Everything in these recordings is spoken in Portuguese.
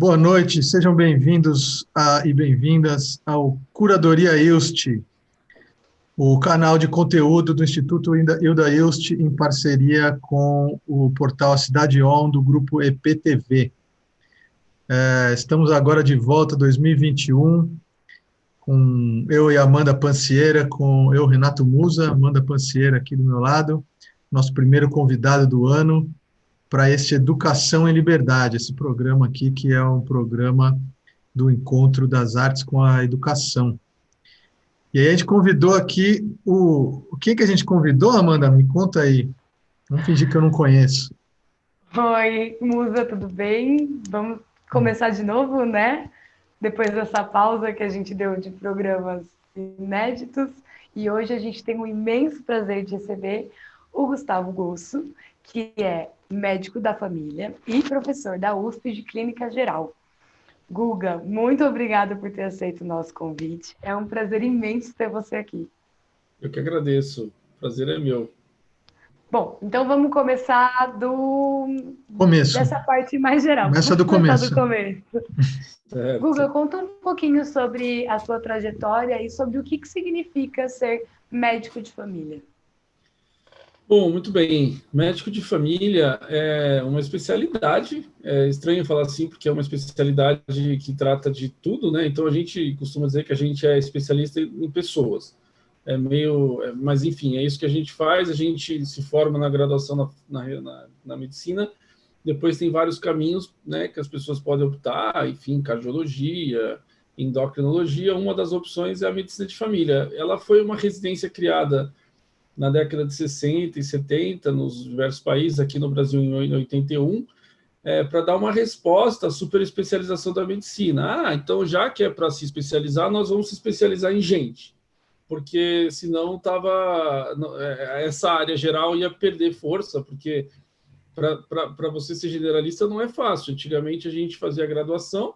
Boa noite, sejam bem-vindos e bem-vindas ao Curadoria ILST, o canal de conteúdo do Instituto Hilda ILST em parceria com o portal Cidade On do grupo EPTV. Estamos agora de volta 2021 com eu e Amanda Pancieira, com eu, Renato Musa, Amanda Pancieira aqui do meu lado, nosso primeiro convidado do ano para este Educação em Liberdade, esse programa aqui que é um programa do encontro das artes com a educação. E aí a gente convidou aqui o que que a gente convidou, Amanda? Me conta aí. Vamos fingir que eu não conheço. Oi, Musa, tudo bem? Vamos começar de novo, né? Depois dessa pausa que a gente deu de programas inéditos. E hoje a gente tem o imenso prazer de receber o Gustavo Gusso, que é médico da família e professor da USP de Clínica Geral. Guga, muito obrigada por ter aceito o nosso convite. É um prazer imenso ter você aqui. Eu que agradeço. O prazer é meu. Bom, então vamos começar Começo. dessa parte mais geral. Começa Vamos do começar começo. do começo. Guga, Certo. conta um pouquinho sobre a sua trajetória e sobre o que significa ser médico de família. Bom, muito bem. Médico de família é uma especialidade. É estranho falar assim, porque é uma especialidade que trata de tudo, né? Então a gente costuma dizer que a gente é especialista em pessoas. Mas enfim, é isso que a gente faz. A gente se forma na graduação na medicina. Depois tem vários caminhos, né, que as pessoas podem optar, enfim, cardiologia, endocrinologia. Uma das opções é a medicina de família. Ela foi uma residência criada na década de 60 e 70 nos diversos países, aqui no Brasil em 81, para dar uma resposta à superespecialização da medicina. Então já que é para se especializar, nós vamos se especializar em gente, porque senão essa área geral ia perder força, porque para você ser generalista não é fácil. Antigamente a gente fazia graduação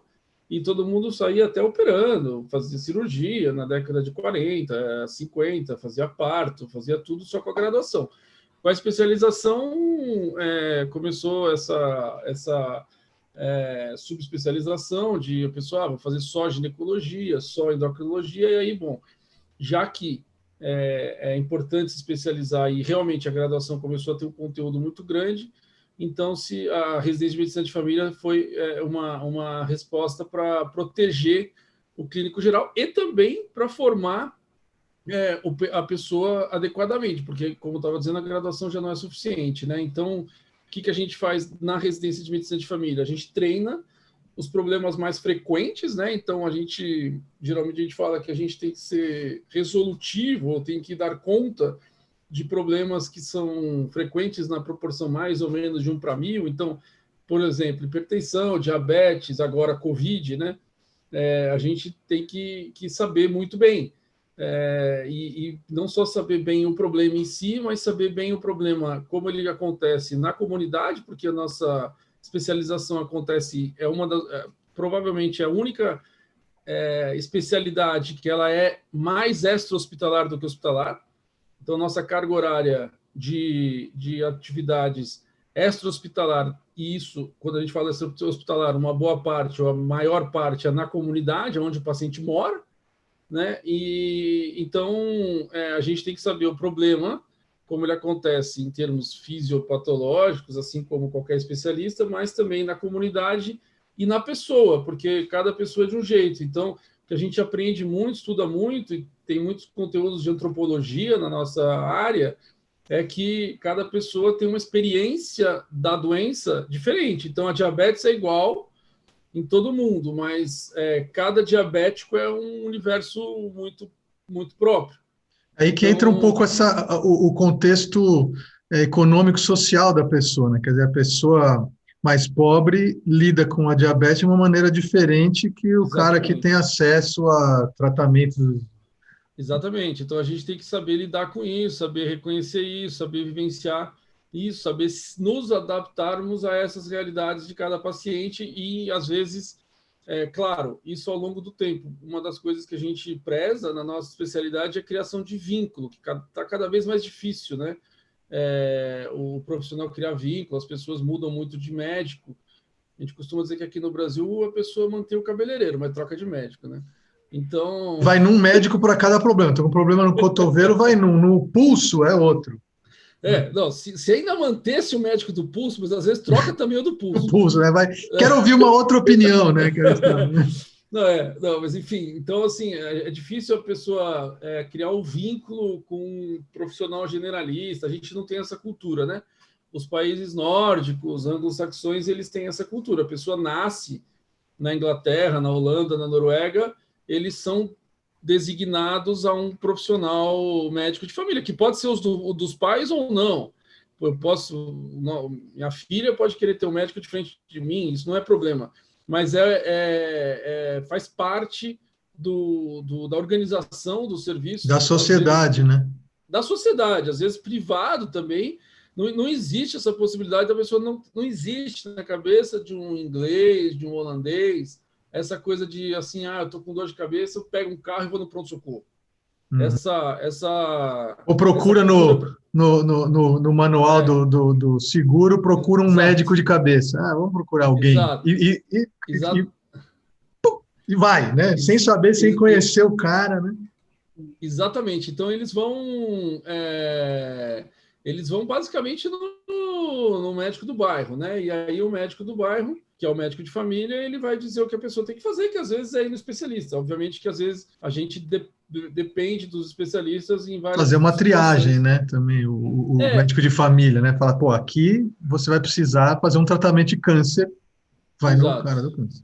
e todo mundo saía até operando, fazia cirurgia na década de 40, 50, fazia parto, fazia tudo só com a graduação. Com a especialização, começou essa subespecialização de a pessoa vou fazer só ginecologia, só endocrinologia, e aí, bom, já que é importante se especializar e realmente a graduação começou a ter um conteúdo muito grande, então se a residência de medicina de família foi uma resposta para proteger o clínico geral e também para formar a pessoa adequadamente, porque, como eu estava dizendo, a graduação já não é suficiente, né? Então, o que a gente faz na residência de medicina de família? A gente treina os problemas mais frequentes, né? Então, geralmente a gente fala que a gente tem que ser resolutivo, ou tem que dar conta de problemas que são frequentes na proporção mais ou menos de 1 para 1000. Então, por exemplo, hipertensão, diabetes, agora Covid, né? A gente tem que saber muito bem. E não só saber bem o problema em si, mas saber bem o problema, como ele acontece na comunidade, porque a nossa especialização acontece, provavelmente é a única especialidade que ela é mais extra-hospitalar do que hospitalar. Então, nossa carga horária de atividades extra-hospitalar, e isso, quando a gente fala extra-hospitalar, uma boa parte, ou a maior parte, é na comunidade, onde o paciente mora, né? E então a gente tem que saber o problema, como ele acontece em termos fisiopatológicos, assim como qualquer especialista, mas também na comunidade e na pessoa, porque cada pessoa é de um jeito. Então, que a gente aprende muito, estuda muito, e tem muitos conteúdos de antropologia na nossa área, é que cada pessoa tem uma experiência da doença diferente. Então, a diabetes é igual em todo mundo, mas cada diabético é um universo muito, muito próprio. Aí que entra um Então, pouco o contexto econômico-social da pessoa, né? Quer dizer, a pessoa mais pobre lida com a diabetes de uma maneira diferente que o cara que tem exatamente. acesso a tratamentos. Exatamente. Então a gente tem que saber lidar com isso, saber reconhecer isso, saber vivenciar isso, saber nos adaptarmos a essas realidades de cada paciente e, às vezes, claro, isso ao longo do tempo. Uma das coisas que a gente preza na nossa especialidade é a criação de vínculo, que está cada vez mais difícil, né? O profissional criar vínculo, as pessoas mudam muito de médico, A gente costuma dizer que aqui no Brasil a pessoa mantém o cabeleireiro, mas troca de médico, né? Então... Vai num médico para cada problema. Tem um problema no cotovelo, vai num. No pulso é outro. Não, se ainda mantesse o médico do pulso, mas às vezes troca também o do pulso. O pulso, né? Quero ouvir uma outra opinião, né? Não, mas enfim, então assim, é difícil a pessoa criar um vínculo com um profissional generalista, a gente não tem essa cultura, né? Os países nórdicos, anglo-saxões, eles têm essa cultura, a pessoa nasce na Inglaterra, na Holanda, na Noruega, eles são designados a um profissional médico de família, que pode ser dos pais ou não. Minha filha pode querer ter um médico diferente de mim, isso não é problema. Mas faz parte da organização do serviço. Da sociedade, vezes, né? Da sociedade, às vezes privado também. Não existe essa possibilidade da pessoa, não existe na cabeça de um inglês, de um holandês, essa coisa de assim, eu estou com dor de cabeça, eu pego um carro e vou no pronto-socorro. Ou procura no manual do seguro, procura um médico de cabeça. Vamos procurar alguém. Exato. E vai, né? Sem saber, sem conhecer o cara, né? Exatamente. Então, eles vão basicamente no médico do bairro, né? E aí o médico do bairro, que é o médico de família, ele vai dizer o que a pessoa tem que fazer, que às vezes é ir no especialista. Obviamente que às vezes a gente depende dos especialistas em várias fazer uma situações. triagem, né? Também o médico de família, né? Fala, pô, aqui você vai precisar fazer um tratamento de câncer, vai Exato. no cara do câncer.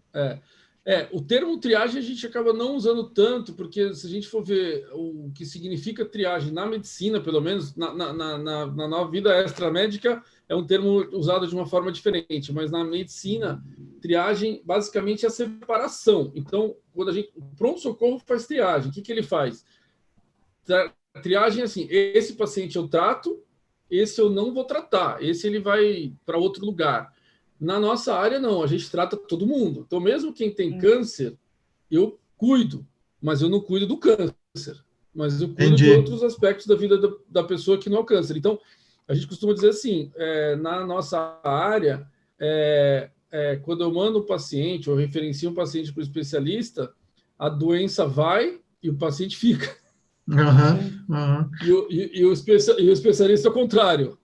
O termo triagem a gente acaba não usando tanto, porque se a gente for ver o que significa triagem na medicina, pelo menos na vida extramédica, é um termo usado de uma forma diferente, mas na medicina, triagem basicamente é a separação. Então, quando o pronto-socorro faz triagem, o que ele faz? Triagem é assim, esse paciente eu trato, esse eu não vou tratar, esse ele vai para outro lugar. Na nossa área, não, a gente trata todo mundo. Então, mesmo quem tem câncer, eu cuido, mas eu não cuido do câncer. Mas eu cuido de outros aspectos da vida da pessoa que não é o câncer. Então, a gente costuma dizer assim, na nossa área, quando eu mando o paciente, ou referencio um paciente para o especialista, a doença vai e o paciente fica. E o especialista é o contrário.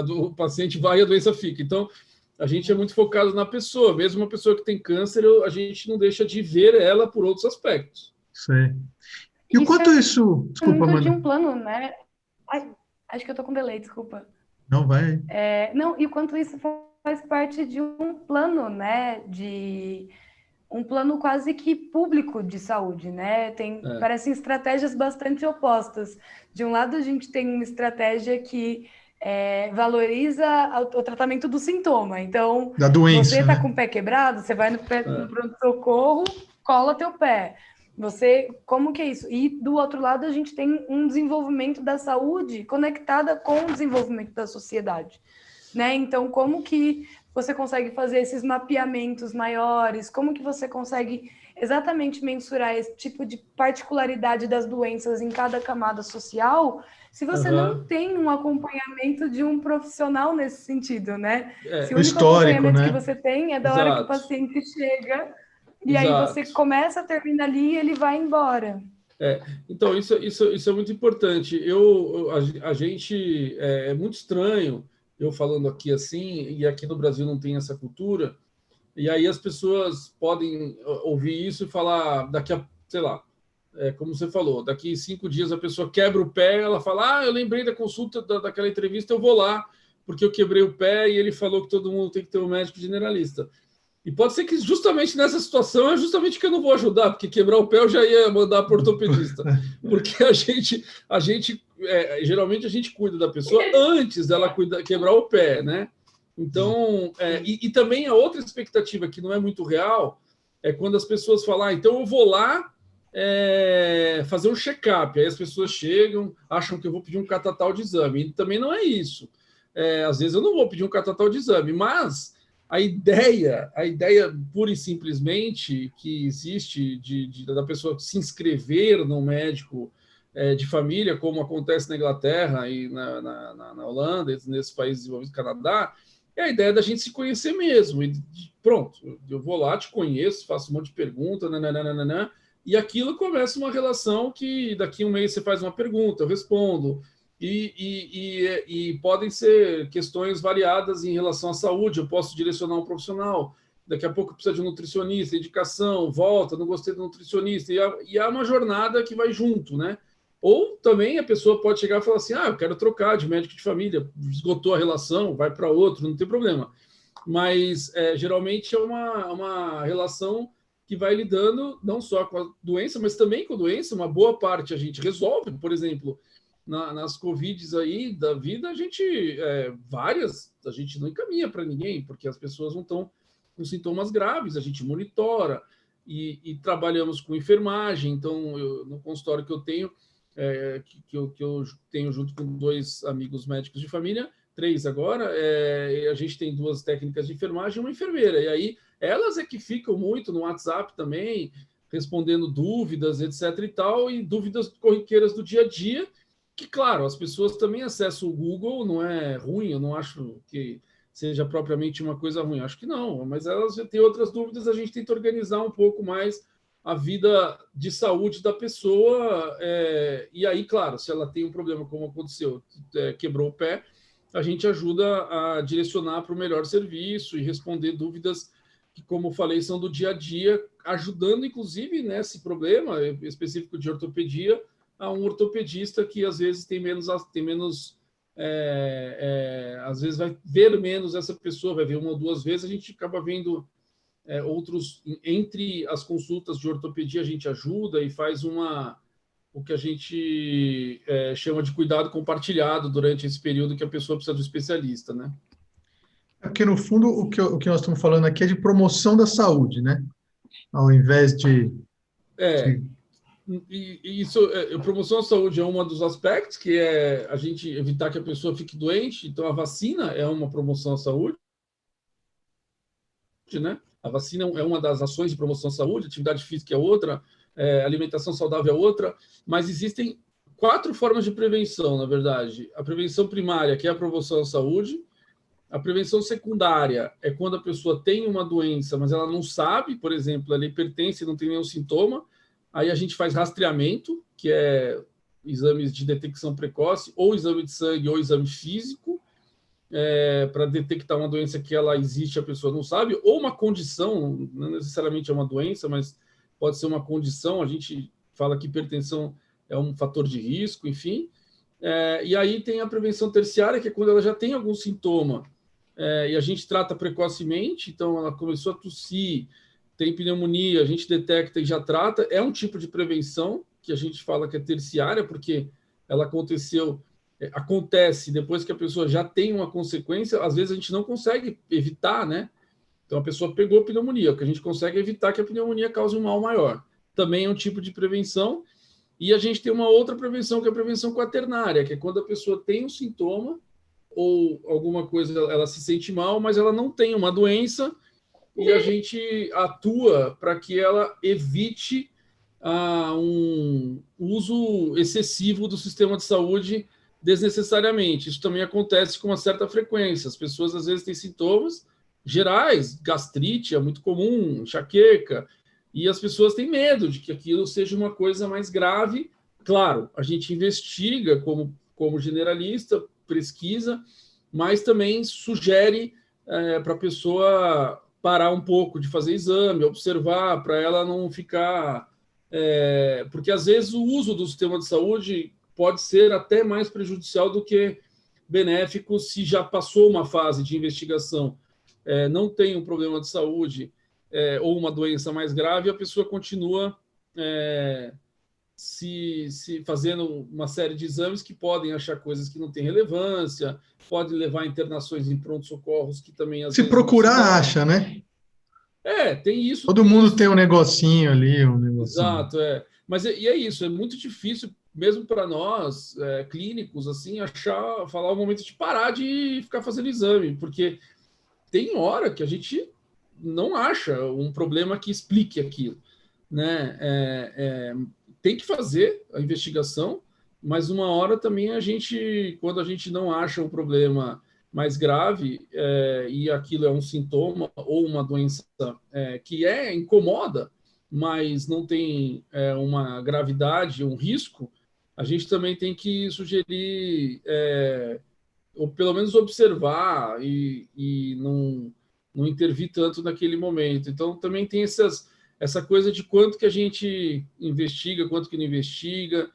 O paciente vai e a doença fica. Então, a gente é muito focado na pessoa. Mesmo uma pessoa que tem câncer, a gente não deixa de ver ela por outros aspectos. Sei. E o quanto isso... Desculpa, muito mano. de um plano, né? Acho que eu tô com delay, desculpa. Não, vai. E o quanto isso faz parte de um plano, né? De um plano quase que público de saúde, né? Parecem estratégias bastante opostas. De um lado, a gente tem uma estratégia que valoriza o tratamento do sintoma. Então, da doença, você está com o pé quebrado, você vai no pronto-socorro, cola teu pé. Como que é isso? E do outro lado, a gente tem um desenvolvimento da saúde conectada com o desenvolvimento da sociedade, né? Então, como que você consegue fazer esses mapeamentos maiores? Como que você consegue exatamente mensurar esse tipo de particularidade das doenças em cada camada social, se você não tem um acompanhamento de um profissional nesse sentido, né? Se o único acompanhamento que você tem é da hora que o paciente chega, e aí você começa, termina ali e ele vai embora. Então, isso é muito importante. A gente é muito estranho eu falando aqui assim, e aqui no Brasil não tem essa cultura, e aí as pessoas podem ouvir isso e falar, daqui a, sei lá, como você falou, daqui 5 dias a pessoa quebra o pé, ela fala, eu lembrei da consulta, daquela entrevista, eu vou lá, porque eu quebrei o pé e ele falou que todo mundo tem que ter um médico generalista. E pode ser que justamente nessa situação é justamente que eu não vou ajudar, porque quebrar o pé eu já ia mandar para o ortopedista. Porque geralmente a gente cuida da pessoa antes dela quebrar o pé, né? Então, e também a outra expectativa que não é muito real é quando as pessoas falam, então eu vou lá fazer um check-up. Aí as pessoas chegam, acham que eu vou pedir um catatal de exame. E também não é isso. Às vezes eu não vou pedir um catatal de exame, mas a ideia pura e simplesmente que existe da pessoa se inscrever no médico de família, como acontece na Inglaterra e na Holanda, nesses países desenvolvidos, Canadá, É a ideia da gente se conhecer mesmo. E pronto, eu vou lá, te conheço, faço um monte de pergunta, nananana, e aquilo começa uma relação que daqui a um mês você faz uma pergunta, eu respondo. E podem ser questões variadas em relação à saúde. Eu posso direcionar um profissional. Daqui a pouco precisa de um nutricionista, indicação, volta, não gostei do nutricionista. E é uma jornada que vai junto, né? Ou também a pessoa pode chegar e falar assim: eu quero trocar de médico de família, esgotou a relação, vai para outro, não tem problema. Mas geralmente é uma relação que vai lidando não só com a doença, mas também com a doença. Uma boa parte a gente resolve, por exemplo, nas Covids aí da vida, a gente, várias, a gente não encaminha para ninguém, porque as pessoas não estão com sintomas graves, a gente monitora e trabalhamos com enfermagem. Então, no consultório que eu tenho, que eu tenho junto com 2 amigos médicos de família, 3 agora, a gente tem 2 técnicas de enfermagem e uma enfermeira. E aí, elas é que ficam muito no WhatsApp também, respondendo dúvidas, etc. e tal, e dúvidas corriqueiras do dia a dia, que, claro, as pessoas também acessam o Google, não é ruim, eu não acho que seja propriamente uma coisa ruim, acho que não, mas elas já têm outras dúvidas, a gente tenta organizar um pouco mais a vida de saúde da pessoa, e aí, claro, se ela tem um problema como aconteceu, quebrou o pé, a gente ajuda a direcionar para o melhor serviço e responder dúvidas que, como falei, são do dia a dia, ajudando, inclusive, nesse problema específico de ortopedia, a um ortopedista que às vezes tem menos às vezes vai ver menos essa pessoa, vai ver 1 ou 2 vezes, a gente acaba vendo outros, entre as consultas de ortopedia, a gente ajuda e faz o que a gente chama de cuidado compartilhado durante esse período que a pessoa precisa do especialista, né? É porque, no fundo, o que nós estamos falando aqui é de promoção da saúde, né? Ao invés É, de... e isso, promoção à saúde é um dos aspectos, que é a gente evitar que a pessoa fique doente. Então, a vacina é uma promoção à saúde, né? A vacina é uma das ações de promoção à saúde, atividade física é outra, alimentação saudável é outra, mas existem 4 formas de prevenção, na verdade. A prevenção primária, que é a promoção à saúde. A prevenção secundária é quando a pessoa tem uma doença, mas ela não sabe, por exemplo, ela é hipertensa e não tem nenhum sintoma. Aí a gente faz rastreamento, que é exames de detecção precoce, ou exame de sangue, ou exame físico, para detectar uma doença que ela existe, a pessoa não sabe, ou uma condição, não necessariamente é uma doença, mas pode ser uma condição. A gente fala que hipertensão é um fator de risco, enfim. E aí tem a prevenção terciária, que é quando ela já tem algum sintoma, e a gente trata precocemente. Então, ela começou a tossir, tem pneumonia, a gente detecta e já trata. É um tipo de prevenção que a gente fala que é terciária, porque ela acontece depois que a pessoa já tem uma consequência. Às vezes a gente não consegue evitar, né? Então, a pessoa pegou pneumonia, o que a gente consegue evitar que a pneumonia cause um mal maior. Também é um tipo de prevenção. E a gente tem uma outra prevenção, que é a prevenção quaternária, que é quando a pessoa tem um sintoma ou alguma coisa, ela se sente mal, mas ela não tem uma doença, e a gente atua para que ela evite um uso excessivo do sistema de saúde desnecessariamente. Isso também acontece com uma certa frequência. As pessoas às vezes têm sintomas gerais, gastrite é muito comum, enxaqueca, e as pessoas têm medo de que aquilo seja uma coisa mais grave. Claro, a gente investiga como generalista, pesquisa, mas também sugere para a pessoa parar um pouco de fazer exame, observar, para ela não ficar... porque às vezes o uso do sistema de saúde pode ser até mais prejudicial do que benéfico se já passou uma fase de investigação, não tem um problema de saúde, ou uma doença mais grave, a pessoa continua se fazendo uma série de exames que podem achar coisas que não têm relevância, pode levar a internações em pronto-socorros que também às Se vezes não procurar, precisavam. acha, né? Tem isso. Todo mundo tem um negocinho ali, um negocinho. Exato, Mas é isso, é muito difícil, mesmo para nós, clínicos, assim, falar o momento de parar de ficar fazendo exame, porque tem hora que a gente não acha um problema que explique aquilo, né? Tem que fazer a investigação, mas uma hora também quando a gente não acha um problema mais grave, e aquilo é um sintoma ou uma doença que incomoda, mas não tem uma gravidade, um risco, a gente também tem que sugerir, ou pelo menos observar e não intervir tanto naquele momento. Então, também tem essa coisa de quanto que a gente investiga, quanto que não investiga,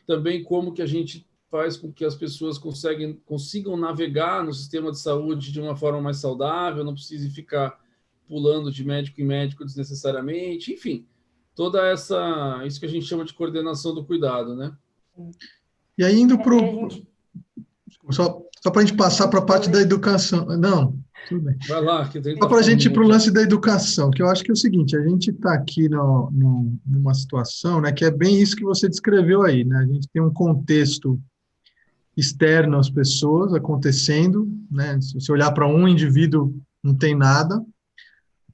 também como que a gente faz com que as pessoas consigam navegar no sistema de saúde de uma forma mais saudável, não precise ficar pulando de médico em médico desnecessariamente, enfim, isso que a gente chama de coordenação do cuidado, né? E aí, indo para só para a gente passar para a parte da educação. Não, tudo bem. Vai lá, que tem que Só para a gente ir para o lance da educação, que eu acho que é o seguinte, a gente está aqui numa situação, né, que é bem isso que você descreveu aí, né? A gente tem um contexto externo às pessoas acontecendo, né? Se você olhar para um indivíduo, não tem nada,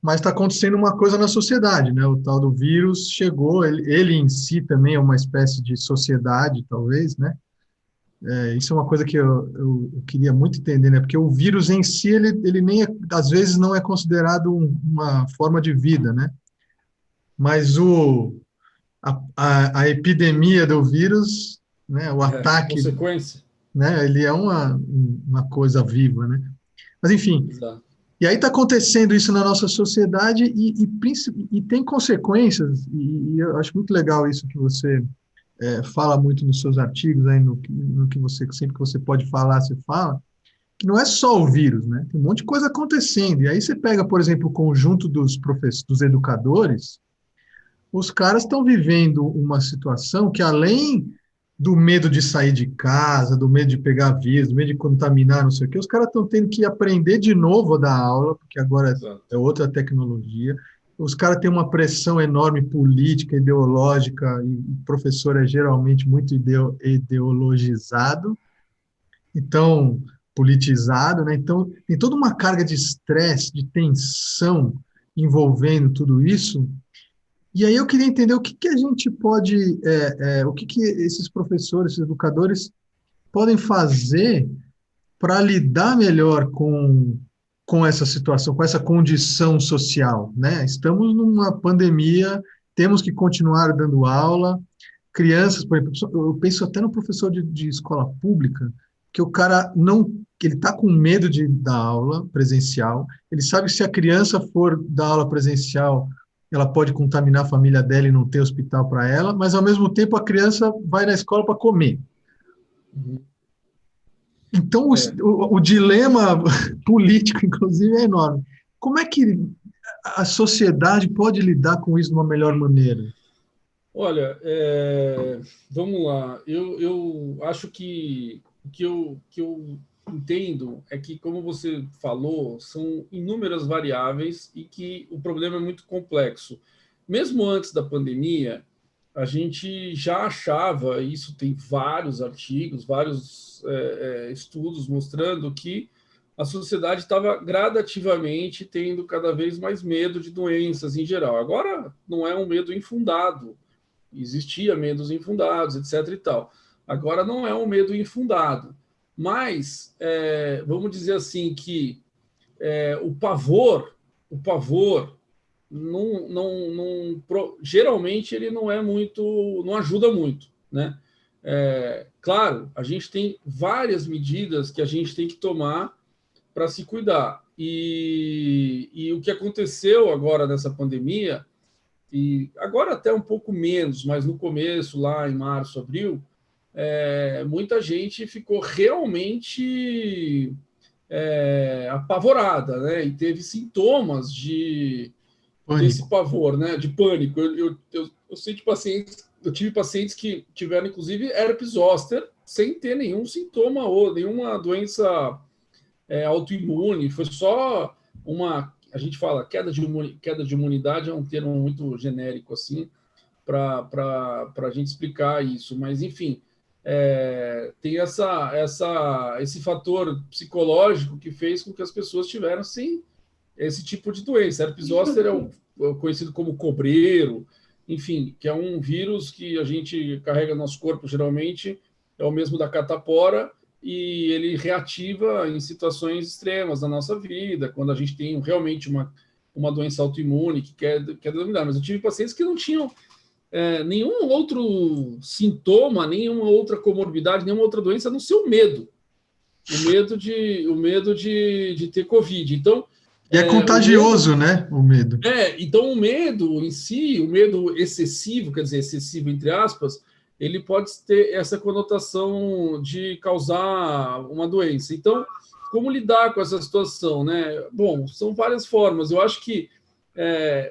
mas está acontecendo uma coisa na sociedade, né? O tal do vírus chegou, ele em si também é uma espécie de sociedade, talvez, né? Isso é uma coisa que eu queria muito entender, né? Porque o vírus em si, ele nem às vezes não é considerado uma forma de vida, né? Mas a epidemia do vírus, né? O ataque, consequência, né? Ele é uma coisa viva, né? Mas enfim, exato. E aí está acontecendo isso na nossa sociedade e tem consequências, e eu acho muito legal isso que você fala muito nos seus artigos, aí no que você, sempre que você pode falar, você fala, que não é só o vírus, né? Tem um monte de coisa acontecendo. E aí você pega, por exemplo, o conjunto dos educadores, os caras estão vivendo uma situação que, além do medo de sair de casa, do medo de pegar vírus, do medo de contaminar, não sei o quê, os caras estão tendo que aprender de novo a dar aula, porque agora é outra tecnologia. Os caras têm uma pressão enorme política, ideológica, e o professor é geralmente muito ideologizado, então, politizado, né? Então, tem toda uma carga de estresse, de tensão envolvendo tudo isso. E aí eu queria entender o que a gente pode, o que esses professores, esses educadores podem fazer para lidar melhor com essa situação, com essa condição social, né? Estamos numa pandemia, temos que continuar dando aula, crianças, por exemplo, eu penso até no professor de escola pública, que o cara ele está com medo de dar aula presencial, ele sabe que se a criança for dar aula presencial, ela pode contaminar a família dela e não ter hospital para ela, mas ao mesmo tempo a criança vai na escola para comer. Uhum. Então o dilema político, inclusive, é enorme. Como é que a sociedade pode lidar com isso de uma melhor maneira? Olha, vamos lá. Eu acho que o que eu entendo é que, como você falou, são inúmeras variáveis e que o problema é muito complexo. Mesmo antes da pandemia, a gente já achava, isso tem vários artigos, vários estudos mostrando que a sociedade estava gradativamente tendo cada vez mais medo de doenças em geral. Agora, não é um medo infundado, existia medos infundados, etc. e tal. Agora não é um medo infundado, mas vamos dizer assim que o pavor geralmente ele não ajuda muito, né? Claro, a gente tem várias medidas que a gente tem que tomar para se cuidar. E o que aconteceu agora nessa pandemia, e agora até um pouco menos, mas no começo, lá em março, abril, muita gente ficou realmente apavorada, né? E teve sintomas desse pavor, né? De pânico. Eu sei de pacientes, eu tive pacientes que tiveram, inclusive, herpes zoster, sem ter nenhum sintoma ou nenhuma doença autoimune, foi só a gente fala, queda de imunidade é um termo muito genérico, assim, para a gente explicar isso, mas, enfim, tem esse fator psicológico que fez com que as pessoas tivessem esse tipo de doença. Herpes zoster é conhecido como cobreiro, enfim, que é um vírus que a gente carrega no nosso corpo, geralmente, é o mesmo da catapora, e ele reativa em situações extremas da nossa vida, quando a gente tem realmente uma doença autoimune que quer dominar. Mas eu tive pacientes que não tinham nenhum outro sintoma, nenhuma outra comorbidade, nenhuma outra doença, a não ser o medo. O medo de ter Covid. Então, E é contagioso, né? O medo. Então o medo em si, o medo excessivo, quer dizer, excessivo entre aspas, ele pode ter essa conotação de causar uma doença. Então, como lidar com essa situação, né? Bom, são várias formas. Eu acho que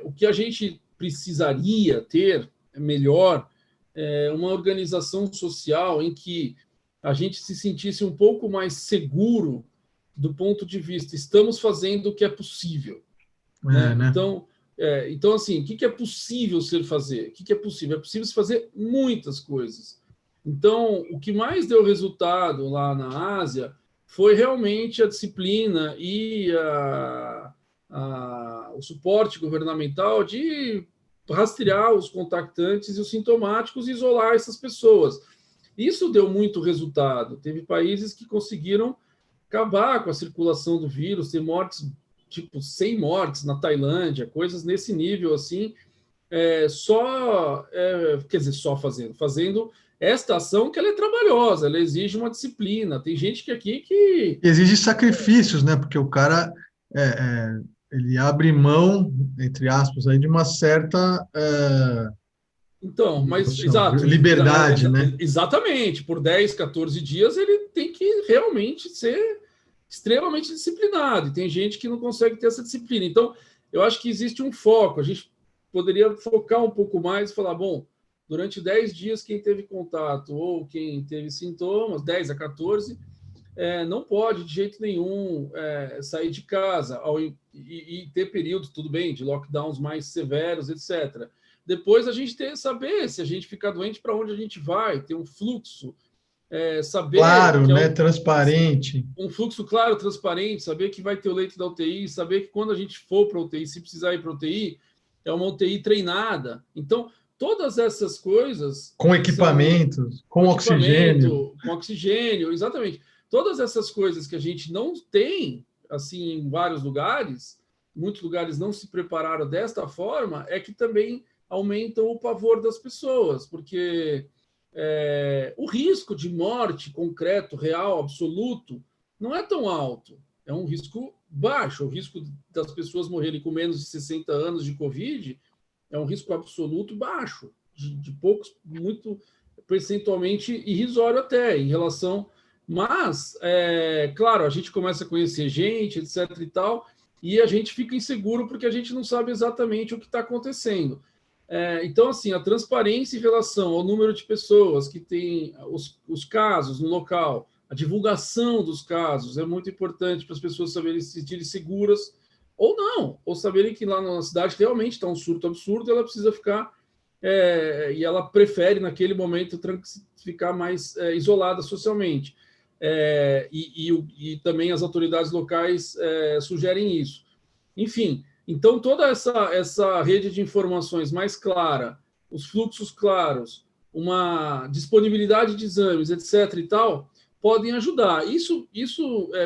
o que a gente precisaria ter melhor uma organização social em que a gente se sentisse um pouco mais seguro do ponto de vista, estamos fazendo o que é possível. Né? Então, assim, o que é possível fazer? O que é possível? É possível se fazer muitas coisas. Então, o que mais deu resultado lá na Ásia foi realmente a disciplina e o suporte governamental de rastrear os contactantes e os sintomáticos e isolar essas pessoas. Isso deu muito resultado. Teve países que conseguiram acabar com a circulação do vírus, ter mortes, tipo 100 mortes na Tailândia, coisas nesse nível, assim, só fazendo esta ação que ela é trabalhosa, ela exige uma disciplina. Tem gente que exige sacrifícios, né? Porque o cara ele abre mão, entre aspas, aí, de uma certa então, mas exato, liberdade, né? Exatamente. Por 10, 14 dias ele tem que realmente ser extremamente disciplinado. E tem gente que não consegue ter essa disciplina. Então, eu acho que existe um foco. A gente poderia focar um pouco mais e falar, bom, durante 10 dias, quem teve contato ou quem teve sintomas, 10 a 14, não pode de jeito nenhum sair de casa e ter períodos, tudo bem, de lockdowns mais severos, etc. Depois a gente tem que saber se a gente ficar doente, para onde a gente vai, ter um fluxo, saber... Claro, né? Transparente. Um fluxo claro, transparente, saber que vai ter o leito da UTI, saber que quando a gente for para a UTI, se precisar ir para a UTI, é uma UTI treinada. Então, todas essas coisas... Com equipamentos, com oxigênio. Com oxigênio, exatamente. Todas essas coisas que a gente não tem, assim, em vários lugares, muitos lugares não se prepararam desta forma, é que também aumentam o pavor das pessoas, porque o risco de morte concreto, real, absoluto, não é tão alto. É um risco baixo. O risco das pessoas morrerem com menos de 60 anos de Covid é um risco absoluto baixo, de poucos, muito percentualmente irrisório até, em relação... Mas, claro, a gente começa a conhecer gente, etc. e tal, e a gente fica inseguro porque a gente não sabe exatamente o que está acontecendo. Então, assim, a transparência em relação ao número de pessoas que têm os casos no local, a divulgação dos casos é muito importante para as pessoas saberem se sentirem seguras ou não, ou saberem que lá na cidade realmente está um surto absurdo, ela precisa ficar, e ela prefere, naquele momento, ficar mais isolada socialmente. E também as autoridades locais sugerem isso. Enfim, então toda essa rede de informações mais clara, os fluxos claros, uma disponibilidade de exames, etc. e tal, podem ajudar. Isso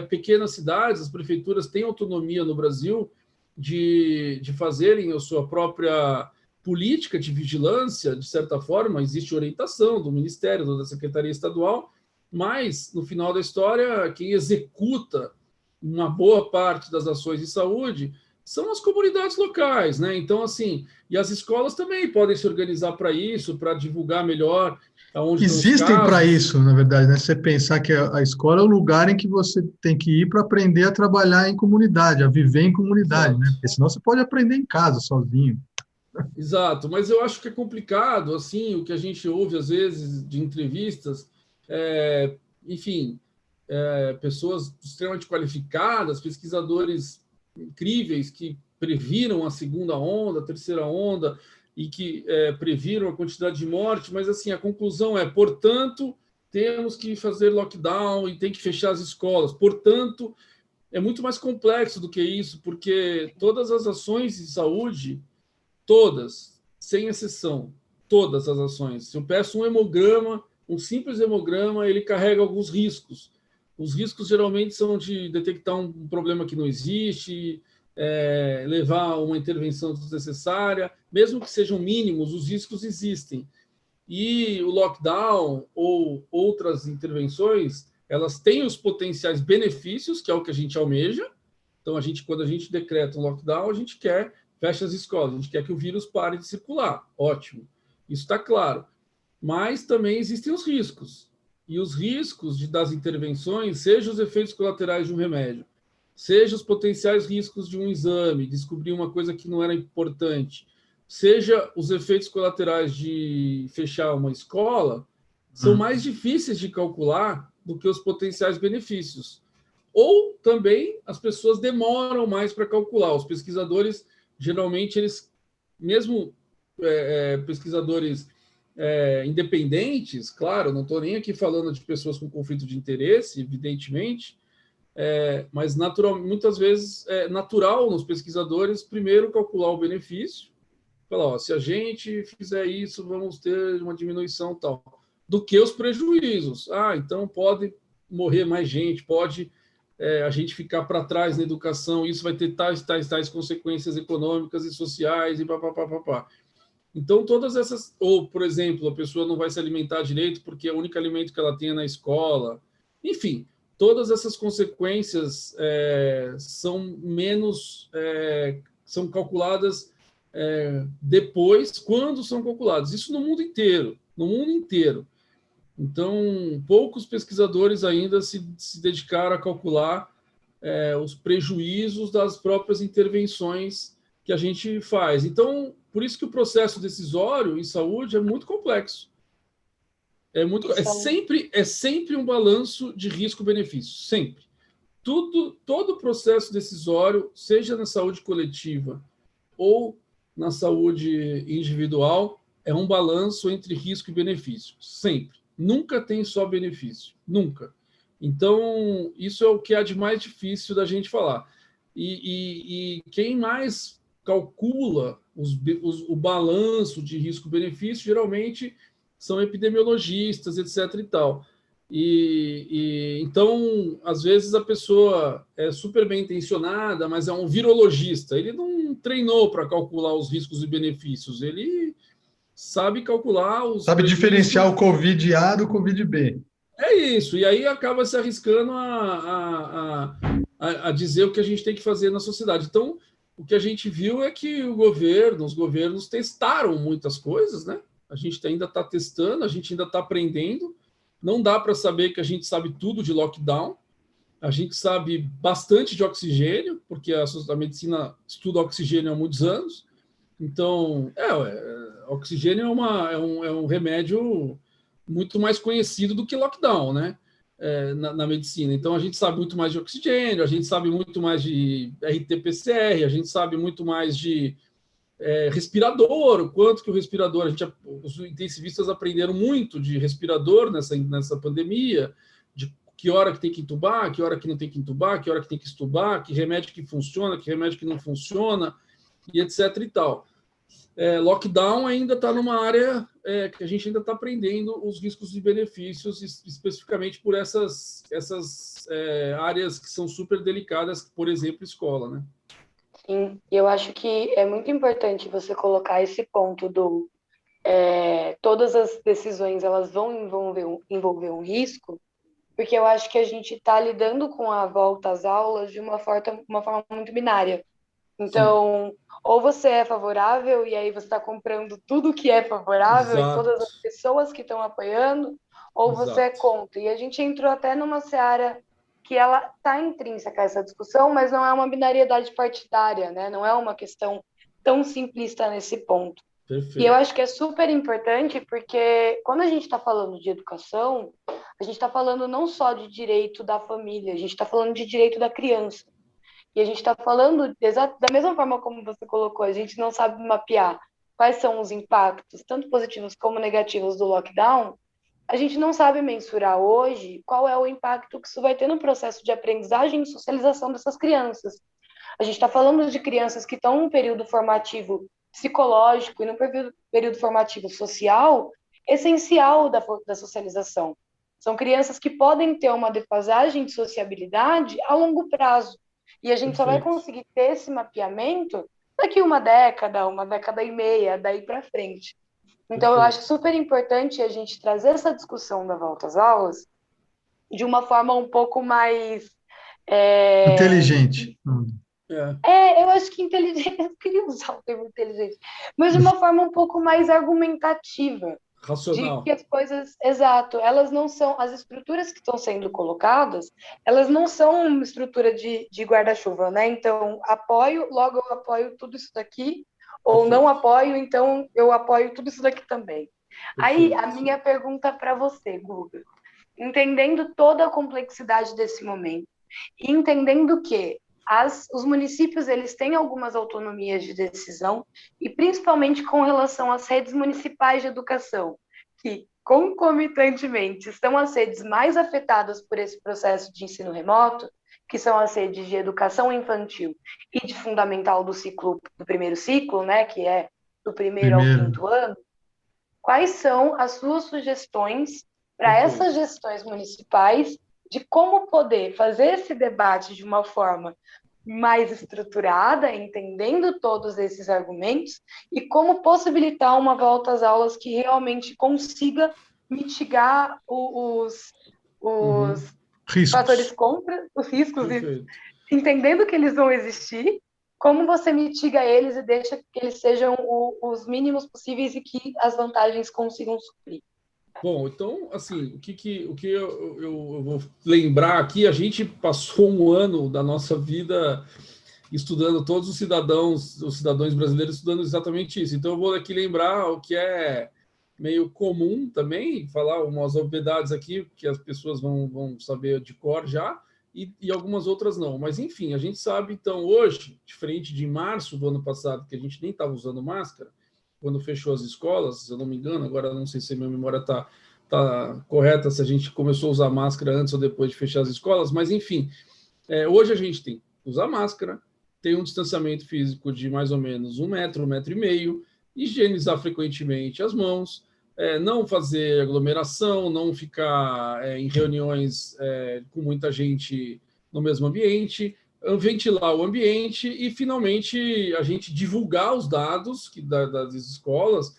pequenas cidades, as prefeituras têm autonomia no Brasil de fazerem a sua própria política de vigilância, de certa forma, existe orientação do Ministério, da Secretaria Estadual, mas, no final da história, quem executa uma boa parte das ações de saúde são as comunidades locais, né? Então, assim, e as escolas também podem se organizar para isso, para divulgar melhor aonde existem para isso, na verdade, né? Você pensar que a escola é o lugar em que você tem que ir para aprender a trabalhar em comunidade, a viver em comunidade, né? Porque senão você pode aprender em casa, sozinho. Exato, mas eu acho que é complicado, assim, o que a gente ouve, às vezes, de entrevistas, enfim, pessoas extremamente qualificadas, pesquisadores incríveis que previram a segunda onda, a terceira onda, e que previram a quantidade de morte, mas assim, a conclusão portanto, temos que fazer lockdown e tem que fechar as escolas. Portanto, é muito mais complexo do que isso, porque todas as ações de saúde, todas, sem exceção, todas as ações, se eu peço um hemograma, um simples hemograma, ele carrega alguns riscos. Os riscos geralmente são de detectar um problema que não existe, levar uma intervenção desnecessária, mesmo que sejam mínimos, os riscos existem. E o lockdown ou outras intervenções, elas têm os potenciais benefícios, que é o que a gente almeja. Então, quando a gente decreta um lockdown, a gente fecha as escolas, a gente quer que o vírus pare de circular. Ótimo, isso está claro. Mas também existem os riscos. E os riscos das intervenções, seja os efeitos colaterais de um remédio, seja os potenciais riscos de um exame, descobrir uma coisa que não era importante, seja os efeitos colaterais de fechar uma escola, são mais difíceis de calcular do que os potenciais benefícios. Ou também as pessoas demoram mais para calcular. Os pesquisadores, geralmente, mesmo pesquisadores independentes, claro, não estou nem aqui falando de pessoas com conflito de interesse, evidentemente, mas muitas vezes é natural nos pesquisadores primeiro calcular o benefício, falar, se a gente fizer isso, vamos ter uma diminuição tal, do que os prejuízos. Então pode morrer mais gente, pode a gente ficar para trás na educação, isso vai ter tais consequências econômicas e sociais e papapá. Então, todas essas... Ou, por exemplo, a pessoa não vai se alimentar direito porque o único alimento que ela tem é na escola. Enfim, todas essas consequências são são calculadas depois, quando são calculadas. Isso no mundo inteiro. No mundo inteiro. Então, poucos pesquisadores ainda se dedicaram a calcular os prejuízos das próprias intervenções que a gente faz. Então, por isso que o processo decisório em saúde é muito complexo. É sempre um balanço de risco-benefício, sempre. Todo processo decisório, seja na saúde coletiva ou na saúde individual, é um balanço entre risco e benefício, sempre. Nunca tem só benefício, nunca. Então, isso é o que há de mais difícil da gente falar. E quem mais calcula o balanço de risco-benefício, geralmente são epidemiologistas, etc. e tal. Então, às vezes a pessoa é super bem intencionada, mas é um virologista. Ele não treinou para calcular os riscos e benefícios. Ele sabe calcular Sabe diferenciar o Covid A do Covid B. É isso. E aí acaba se arriscando a dizer o que a gente tem que fazer na sociedade. Então, o que a gente viu é que os governos testaram muitas coisas, né? A gente ainda está testando, a gente ainda está aprendendo. Não dá para saber que a gente sabe tudo de lockdown. A gente sabe bastante de oxigênio, porque a medicina estuda oxigênio há muitos anos. Então, oxigênio é um remédio muito mais conhecido do que lockdown, né? Na medicina. Então, a gente sabe muito mais de oxigênio, a gente sabe muito mais de RT-PCR, a gente sabe muito mais de respirador, o quanto que o respirador... Os intensivistas aprenderam muito de respirador nessa pandemia, de que hora que tem que entubar, que hora que não tem que entubar, que hora que tem que extubar, que remédio que funciona, que remédio que não funciona, e etc. e tal. Lockdown ainda está numa área que a gente ainda está aprendendo os riscos e benefícios, especificamente por essas áreas que são super delicadas, por exemplo, escola, né? Sim, eu acho que é muito importante você colocar esse ponto do todas as decisões elas vão envolver um risco, porque eu acho que a gente está lidando com a volta às aulas de uma forma muito binária. Então, ou você é favorável e aí você está comprando tudo que é favorável e todas as pessoas que estão apoiando, ou você é contra. E a gente entrou até numa seara que ela está intrínseca a essa discussão, mas não é uma binariedade partidária, né? Não é uma questão tão simplista nesse ponto. Perfeito. E eu acho que é super importante porque quando a gente está falando de educação, a gente está falando não só de direito da família, a gente está falando de direito da criança. E a gente está falando da mesma forma como você colocou, a gente não sabe mapear quais são os impactos, tanto positivos como negativos do lockdown, a gente não sabe mensurar hoje qual é o impacto que isso vai ter no processo de aprendizagem e socialização dessas crianças. A gente está falando de crianças que estão num período formativo psicológico e num período formativo social essencial da socialização. São crianças que podem ter uma defasagem de sociabilidade a longo prazo. E a gente só vai Perfeito. conseguir ter esse mapeamento daqui uma década e meia, daí para frente. Então, eu Perfeito. acho super importante a gente trazer essa discussão da volta às aulas de uma forma um pouco mais. Inteligente. Eu acho que inteligente, eu queria usar o termo inteligente, mas de uma forma um pouco mais argumentativa, de Racional. que as coisas, exato, elas não são, as estruturas que estão sendo colocadas, elas não são uma estrutura de guarda-chuva, né? Então, apoio, logo eu apoio tudo isso daqui, ou não Perfeito. apoio, então eu apoio tudo isso daqui também. Aí, a Perfeito. minha pergunta para você, Guga, entendendo toda a complexidade desse momento, e entendendo que os municípios eles têm algumas autonomias de decisão, e principalmente com relação às redes municipais de educação, que concomitantemente são as redes mais afetadas por esse processo de ensino remoto, que são as redes de educação infantil e de fundamental do primeiro ciclo, né, que é do primeiro ao Primeiro. quinto ano. Quais são as suas sugestões para Perfeito. essas gestões municipais de como poder fazer esse debate de uma forma mais estruturada, entendendo todos esses argumentos, e como possibilitar uma volta às aulas que realmente consiga mitigar os fatores Riscos. contra, os riscos, Perfeito. entendendo que eles vão existir, como você mitiga eles e deixa que eles sejam os mínimos possíveis e que as vantagens consigam suprir. Bom, então, assim, o que eu vou lembrar aqui, a gente passou um ano da nossa vida estudando todos os cidadãos brasileiros estudando exatamente isso. Então, eu vou aqui lembrar o que é meio comum também, falar umas obviedades aqui, que as pessoas vão saber de cor já, e algumas outras não. Mas, enfim, a gente sabe, então, hoje, diferente de março do ano passado, que a gente nem estava usando máscara, quando fechou as escolas, se eu não me engano, agora não sei se a minha memória está correta, se a gente começou a usar máscara antes ou depois de fechar as escolas, mas, enfim, hoje a gente tem que usar máscara, tem um distanciamento físico de mais ou menos 1 metro e meio, higienizar frequentemente as mãos, não fazer aglomeração, não ficar em reuniões com muita gente no mesmo ambiente, ventilar o ambiente e, finalmente, a gente divulgar os dados das escolas,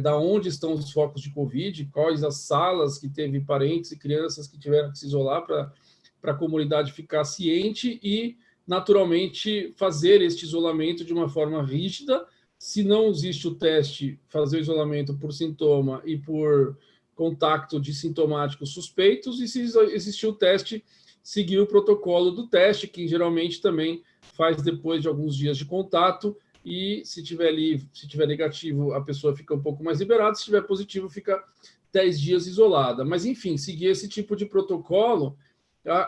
da onde estão os focos de Covid, quais as salas que teve parentes e crianças que tiveram que se isolar para a comunidade ficar ciente e, naturalmente, fazer este isolamento de uma forma rígida. Se não existe o teste, fazer o isolamento por sintoma e por contato de sintomáticos suspeitos, e se existir o teste, seguir o protocolo do teste, que geralmente também faz depois de alguns dias de contato, e se tiver negativo, a pessoa fica um pouco mais liberada, se tiver positivo, fica 10 dias isolada. Mas, enfim, seguir esse tipo de protocolo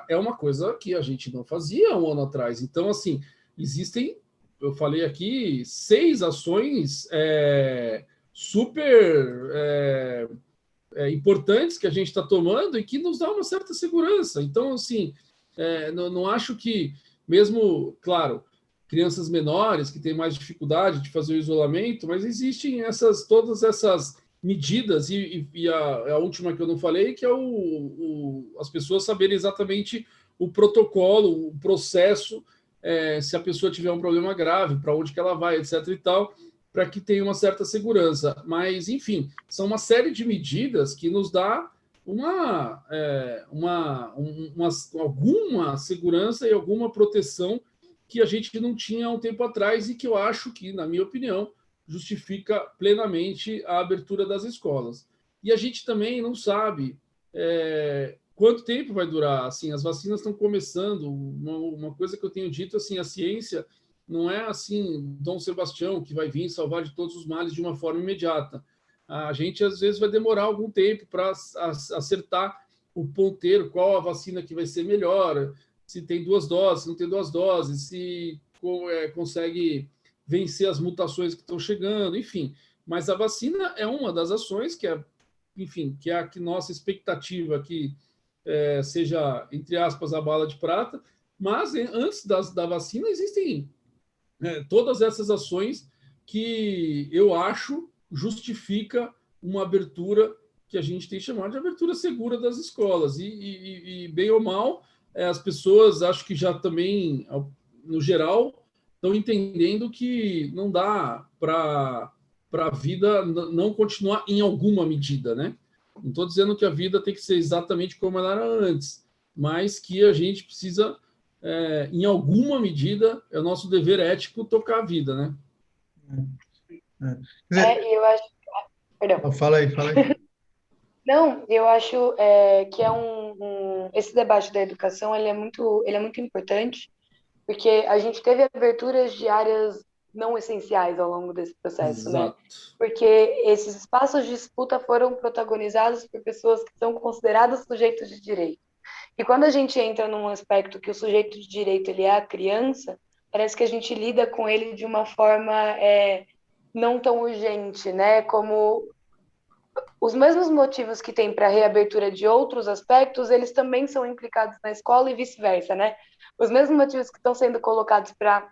é uma coisa que a gente não fazia um ano atrás. Então, assim, existem, eu falei aqui, 6 ações super importantes que a gente está tomando e que nos dá uma certa segurança. Então, assim, não acho que, mesmo, claro, crianças menores que têm mais dificuldade de fazer o isolamento, mas existem todas essas medidas, e a última que eu não falei, que é as pessoas saberem exatamente o protocolo, o processo, se a pessoa tiver um problema grave, para onde que ela vai, etc. e tal, para que tenha uma certa segurança. Mas, enfim, são uma série de medidas que nos dá alguma segurança e alguma proteção que a gente não tinha há um tempo atrás e que eu acho que, na minha opinião, justifica plenamente a abertura das escolas. E a gente também não sabe quanto tempo vai durar. Assim, as vacinas estão começando. Uma coisa que eu tenho dito, assim, a ciência não é assim Dom Sebastião que vai vir salvar de todos os males de uma forma imediata. A gente, às vezes, vai demorar algum tempo para acertar o ponteiro, qual a vacina que vai ser melhor, se tem 2 doses, se não tem 2 doses, se consegue vencer as mutações que estão chegando, enfim. Mas a vacina é uma das ações que que é a que nossa expectativa que seja, entre aspas, a bala de prata, mas antes da vacina existem todas essas ações que eu acho justifica uma abertura que a gente tem chamado de abertura segura das escolas. E bem ou mal, as pessoas acho que já também, no geral, estão entendendo que não dá para a vida não continuar em alguma medida, né? Não estou dizendo que a vida tem que ser exatamente como ela era antes, mas que a gente precisa, em alguma medida, é o nosso dever ético tocar a vida, né? Quer dizer, E eu acho. Perdão. fala aí, fala aí. Não, eu acho que esse debate da educação ele é muito importante, porque a gente teve aberturas de áreas não essenciais ao longo desse processo, né? Exato. Porque esses espaços de disputa foram protagonizados por pessoas que são consideradas sujeitos de direito. E quando a gente entra num aspecto que o sujeito de direito ele é a criança, parece que a gente lida com ele de uma forma não tão urgente, né? Como os mesmos motivos que tem para a reabertura de outros aspectos, eles também são implicados na escola e vice-versa, né? Os mesmos motivos que estão sendo colocados para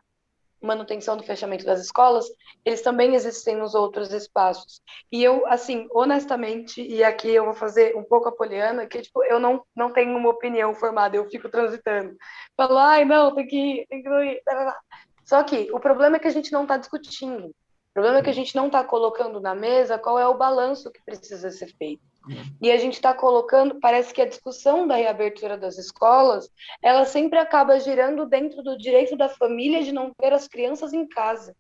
manutenção do fechamento das escolas, eles também existem nos outros espaços. E eu, assim, honestamente, e aqui eu vou fazer um pouco a poliana, que tipo, eu não tenho uma opinião formada, eu fico transitando. Falo, ai, não, tem que ir. Só que o problema é que a gente não está discutindo. O problema é que a gente não está colocando na mesa qual é o balanço que precisa ser feito. E a gente está colocando, parece que a discussão da reabertura das escolas, ela sempre acaba girando dentro do direito da família de não ter as crianças em casa.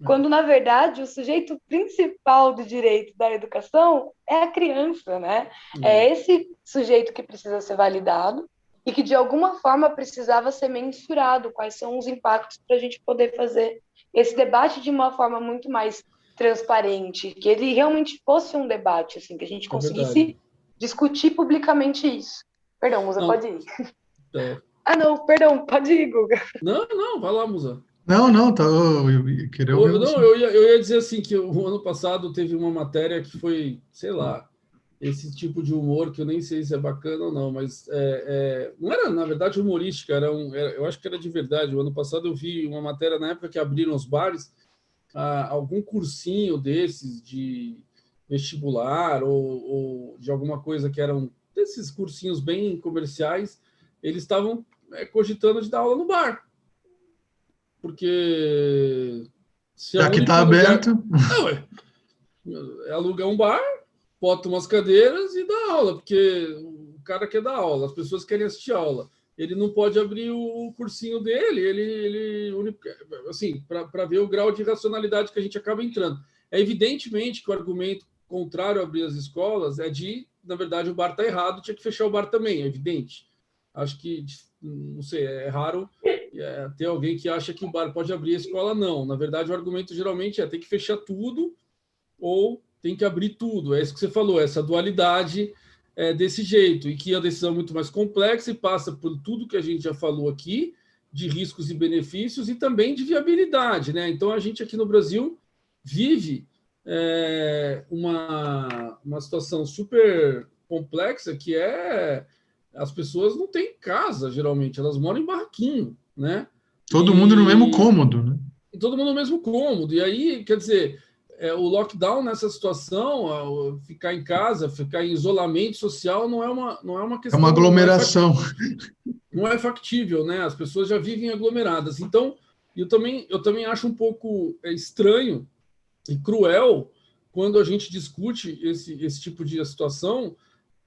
Quando, na verdade, o sujeito principal do direito da educação é a criança, né? É esse sujeito que precisa ser validado e que, de alguma forma, precisava ser mensurado quais são os impactos para a gente poder fazer esse debate de uma forma muito mais transparente, que ele realmente fosse um debate, assim, que a gente conseguisse discutir publicamente isso. Perdão, Musa, pode ir. Não, perdão, pode ir, Guga. Não, vai lá, Musa. Não, tá, eu queria ouvir você. Eu ia dizer assim, que o ano passado teve uma matéria que foi, sei lá, esse tipo de humor, que eu nem sei se é bacana ou não, mas não era, na verdade, humorística, eu acho que era de verdade. O ano passado eu vi uma matéria na época que abriram os bares, algum cursinho desses de vestibular ou de alguma coisa que eram desses cursinhos bem comerciais, eles estavam cogitando de dar aula no bar. Porque se já que está aberto, alugar um bar, bota umas cadeiras e dá aula, porque o cara quer dar aula, as pessoas querem assistir aula. Ele não pode abrir o cursinho dele, assim, para ver o grau de racionalidade que a gente acaba entrando. É evidentemente que o argumento contrário a abrir as escolas é na verdade, o bar está errado, tinha que fechar o bar também, é evidente. Acho que, não sei, é raro ter alguém que acha que o bar pode abrir a escola, não. Na verdade, o argumento geralmente tem que fechar tudo ou tem que abrir tudo. É isso que você falou, essa dualidade desse jeito, e que a decisão é muito mais complexa e passa por tudo que a gente já falou aqui, de riscos e benefícios e também de viabilidade, né? Então, a gente aqui no Brasil vive uma situação super complexa, que as pessoas não têm casa, geralmente, elas moram em barraquinho, né? Todo mundo no mesmo cômodo, né? Todo mundo no mesmo cômodo. E aí, quer dizer, o lockdown nessa situação, ficar em casa, ficar em isolamento social, não é uma questão... É uma aglomeração. Não é factível, né? As pessoas já vivem aglomeradas. Então, eu também acho um pouco estranho e cruel quando a gente discute esse tipo de situação,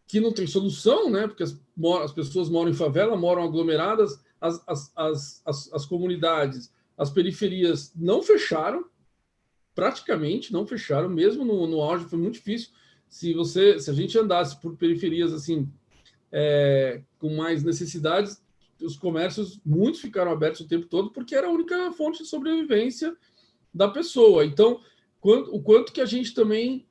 que não tem solução, né? Porque as pessoas moram em favela, moram aglomeradas, as comunidades, as periferias não fecharam, praticamente não fecharam, mesmo no auge foi muito difícil. Se a gente andasse por periferias assim, com mais necessidades, os comércios, muitos ficaram abertos o tempo todo, porque era a única fonte de sobrevivência da pessoa. Então, o quanto que a gente também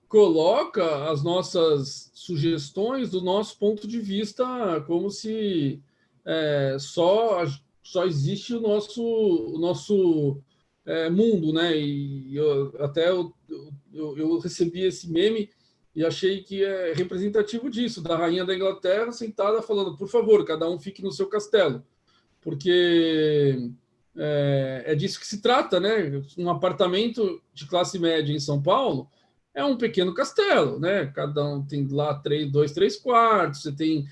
coloca as nossas sugestões do nosso ponto de vista, como se só existe o nosso mundo, né? E eu recebi esse meme e achei que é representativo disso, da rainha da Inglaterra sentada falando, por favor, cada um fique no seu castelo, porque é disso que se trata, né? Um apartamento de classe média em São Paulo é um pequeno castelo, né? Cada um tem lá 3 quartos, você tem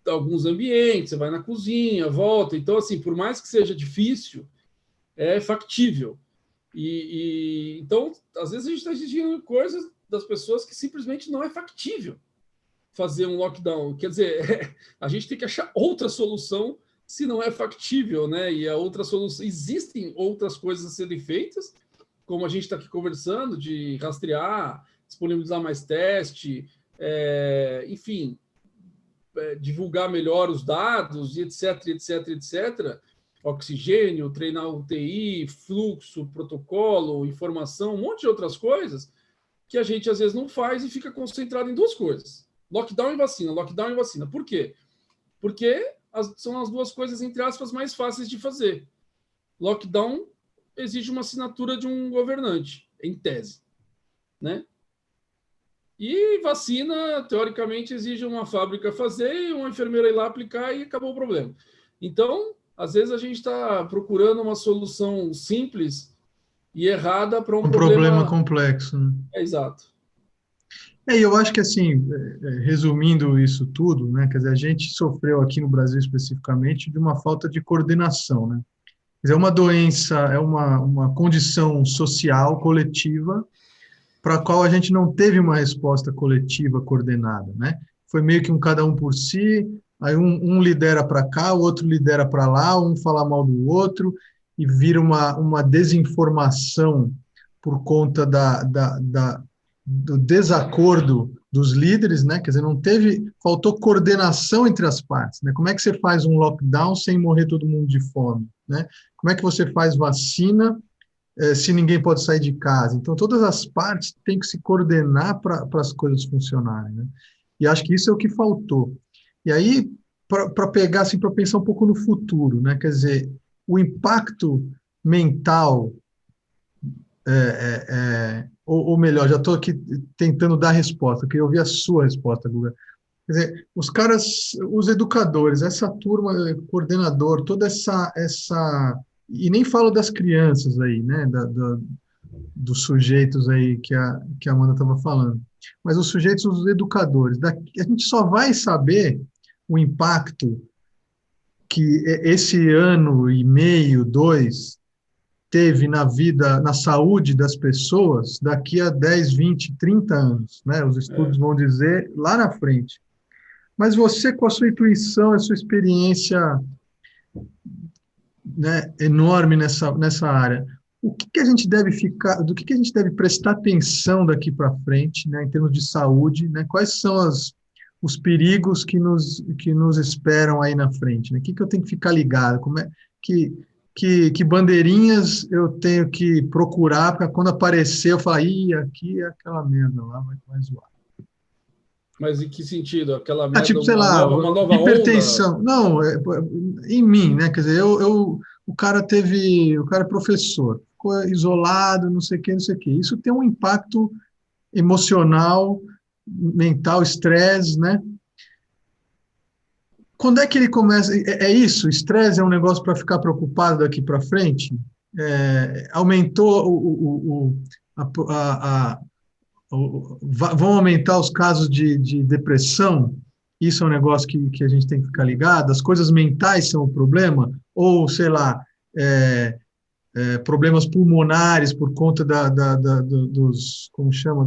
alguns ambientes, você vai na cozinha, volta. Então, assim, por mais que seja difícil, é factível. Então, às vezes a gente está exigindo coisas das pessoas que simplesmente não é factível fazer um lockdown. Quer dizer, a gente tem que achar outra solução se não é factível, né? E a outra solução, existem outras coisas a serem feitas, como a gente está aqui conversando, de rastrear, disponibilizar mais teste, enfim, divulgar melhor os dados, e etc, etc, etc. Oxigênio, treinar UTI, fluxo, protocolo, informação, um monte de outras coisas que a gente às vezes não faz e fica concentrado em duas coisas. Lockdown e vacina, lockdown e vacina. Por quê? Porque são as duas coisas, entre aspas, mais fáceis de fazer. Lockdown exige uma assinatura de um governante, em tese, né? E vacina, teoricamente, exige uma fábrica fazer, uma enfermeira ir lá aplicar e acabou o problema. Então, às vezes a gente está procurando uma solução simples e errada para um problema complexo, né? Exato. Eu acho que, assim, resumindo isso tudo, né, quer dizer, a gente sofreu aqui no Brasil especificamente de uma falta de coordenação, né? Quer dizer, é uma doença, é uma condição social coletiva para a qual a gente não teve uma resposta coletiva coordenada, né? Foi meio que cada um por si, aí um lidera para cá, o outro lidera para lá, um fala mal do outro, e vira uma desinformação por conta do desacordo dos líderes, né? Quer dizer, faltou coordenação entre as partes, né? Como é que você faz um lockdown sem morrer todo mundo de fome, né? Como é que você faz vacina se ninguém pode sair de casa? Então, todas as partes têm que se coordenar para as coisas funcionarem, né? E acho que isso é o que faltou. E aí, para pegar, assim, para pensar um pouco no futuro, né? Quer dizer, o impacto mental, ou melhor, já estou aqui tentando dar a resposta, eu queria ouvir a sua resposta, Guga. Quer dizer, os caras, os educadores, essa turma, coordenador, toda essa e nem falo das crianças aí, né, dos sujeitos aí que a Amanda estava falando, mas os sujeitos, os educadores, a gente só vai saber o impacto que esse ano e meio, 2, teve na vida, na saúde das pessoas daqui a 10, 20, 30 anos, né? Os estudos vão dizer lá na frente. Mas você, com a sua intuição, a sua experiência, né, enorme nessa área, do que a gente deve prestar atenção daqui para frente, né, em termos de saúde, né? Quais são os perigos que nos esperam aí na frente, né? O que eu tenho que ficar ligado? Como é que bandeirinhas eu tenho que procurar para quando aparecer eu falar, aqui é aquela merda lá, vai zoar. Mas em que sentido? Aquela merda, tipo, sei lá, uma nova hipertensão. onda? Não, em mim, né? Quer dizer, o cara é professor, ficou isolado, não sei o que. Isso tem um impacto emocional, mental, estresse, né? Quando é que ele começa? Isso? Estresse é um negócio para ficar preocupado daqui para frente? Aumentou vão aumentar os casos de depressão? Isso é um negócio que a gente tem que ficar ligado? As coisas mentais são o problema? Ou, sei lá, problemas pulmonares por conta dos, como chama,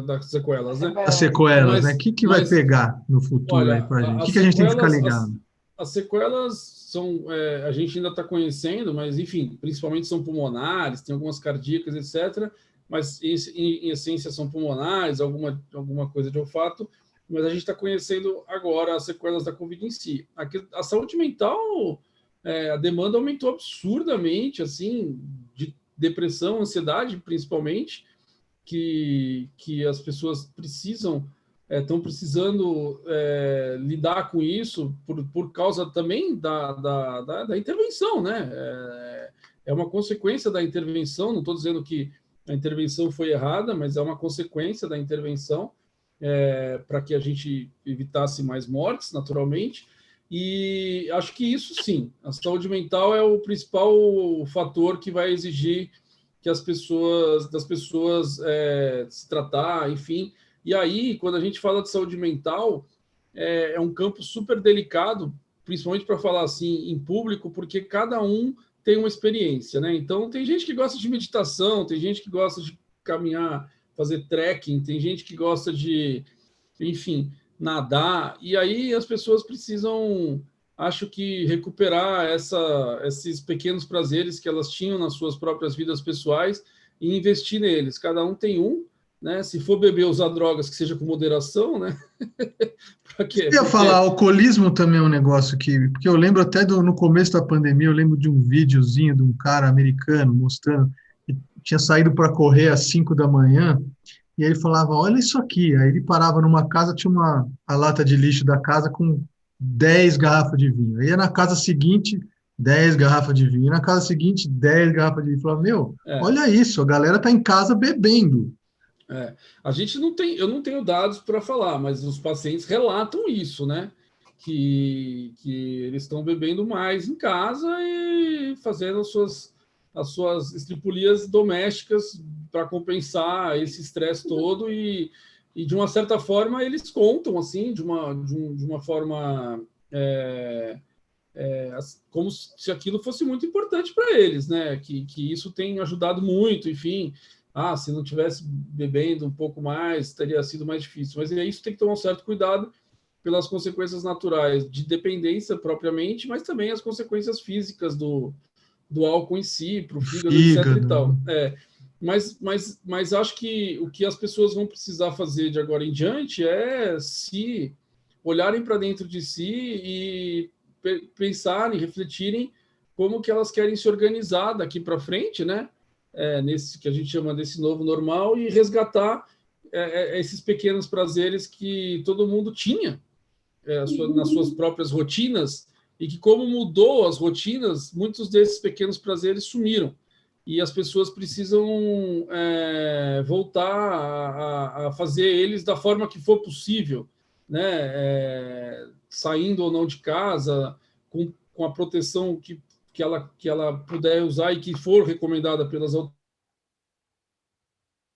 Das sequelas, né? As sequelas, né? O que vai pegar no futuro aí para a gente? O que a gente tem que ficar ligado? As sequelas são, a gente ainda está conhecendo, mas, enfim, principalmente são pulmonares, tem algumas cardíacas, etc., mas em essência são pulmonares, alguma coisa de olfato, mas a gente está conhecendo agora as sequelas da Covid em si. A saúde mental, a demanda aumentou absurdamente, assim, de depressão, ansiedade, principalmente, que as pessoas estão precisando lidar com isso por causa também da intervenção, né? É uma consequência da intervenção, não estou dizendo que a intervenção foi errada, mas é uma consequência da intervenção para que a gente evitasse mais mortes, naturalmente, e acho que isso sim, a saúde mental é o principal fator que vai exigir das pessoas se tratar, enfim. E aí, quando a gente fala de saúde mental, é um campo super delicado, principalmente para falar assim em público, porque cada um tem uma experiência, né? Então, tem gente que gosta de meditação, tem gente que gosta de caminhar, fazer trekking, tem gente que gosta de, enfim, nadar, e aí as pessoas precisam, acho que, recuperar esses pequenos prazeres que elas tinham nas suas próprias vidas pessoais e investir neles. Cada um tem um, né? Se for beber, usar drogas, que seja com moderação, né? Para quê? Eu ia falar, alcoolismo também é um negócio porque eu lembro até no começo da pandemia, eu lembro de um videozinho de um cara americano mostrando que tinha saído para correr às 5 da manhã, e aí ele falava, olha isso aqui. Aí ele parava numa casa, tinha a lata de lixo da casa com 10 garrafas de vinho. Aí ia na casa seguinte, 10 garrafas de vinho. E na casa seguinte, 10 garrafas de vinho. Eu falava, meu, olha isso, a galera tá em casa bebendo. A gente não tem, eu não tenho dados para falar, mas os pacientes relatam isso, né? Que eles estão bebendo mais em casa e fazendo as suas estripulias domésticas para compensar esse estresse todo e de uma certa forma eles contam assim de uma forma como se aquilo fosse muito importante para eles, né? Que isso tem ajudado muito, enfim. Se não tivesse bebendo um pouco mais, teria sido mais difícil. Mas isso tem que tomar um certo cuidado pelas consequências naturais de dependência propriamente, mas também as consequências físicas do álcool em si, para o fígado, etc. e tal. Mas acho que o que as pessoas vão precisar fazer de agora em diante é se olharem para dentro de si e pensarem, refletirem como que elas querem se organizar daqui para frente, né? Nesse que a gente chama desse novo normal e resgatar esses pequenos prazeres que todo mundo tinha nas suas próprias rotinas e que, como mudou as rotinas, muitos desses pequenos prazeres sumiram e as pessoas precisam voltar a fazer eles da forma que for possível, né? Saindo ou não de casa, com a proteção que ela puder usar e que for recomendada pelas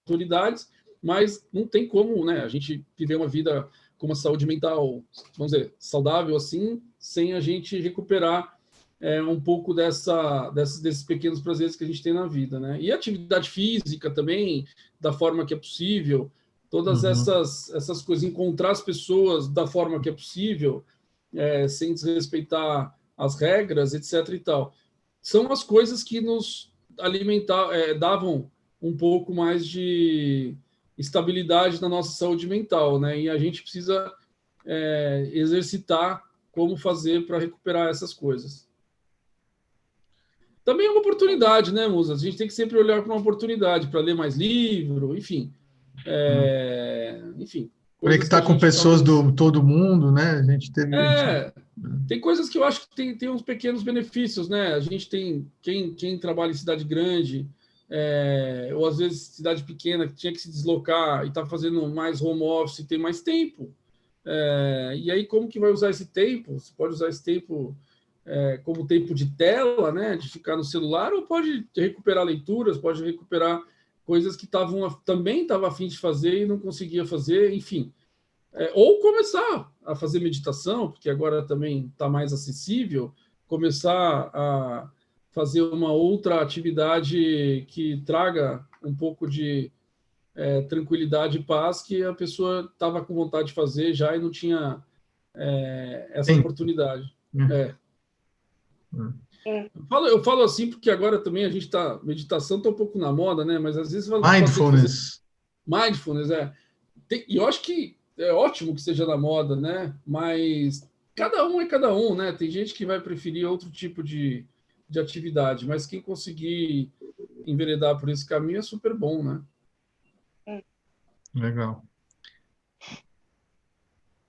autoridades, mas não tem como, né, a gente viver uma vida com uma saúde mental, vamos dizer, saudável assim, sem a gente recuperar um pouco desses pequenos prazeres que a gente tem na vida, né? E atividade física também, da forma que é possível, todas essas coisas, encontrar as pessoas da forma que é possível, sem desrespeitar as regras, etc. e tal. São as coisas que nos davam um pouco mais de estabilidade na nossa saúde mental, né? E a gente precisa exercitar como fazer para recuperar essas coisas. Também é uma oportunidade, né, Musa? A gente tem que sempre olhar para uma oportunidade, para ler mais livro, enfim. Enfim. Conectar com pessoas do todo mundo, né? A gente teve. Tem coisas que eu acho que tem uns pequenos benefícios, né? A gente tem quem trabalha em cidade grande, ou às vezes cidade pequena, que tinha que se deslocar e está fazendo mais home office, tem mais tempo. E aí, como que vai usar esse tempo? Você pode usar esse tempo como tempo de tela, né? De ficar no celular, ou pode recuperar leituras, pode recuperar coisas que também estava a fim de fazer e não conseguia fazer, enfim. Ou começar a fazer meditação, porque agora também está mais acessível, começar a fazer uma outra atividade que traga um pouco de tranquilidade e paz que a pessoa estava com vontade de fazer já e não tinha essa oportunidade. Eu falo assim porque agora também a gente meditação está um pouco na moda, né? Mas às vezes mindfulness, e eu acho que é ótimo que seja na moda, né? Mas cada um é cada um, né? Tem gente que vai preferir outro tipo de atividade, mas quem conseguir enveredar por esse caminho é super bom, né? Legal.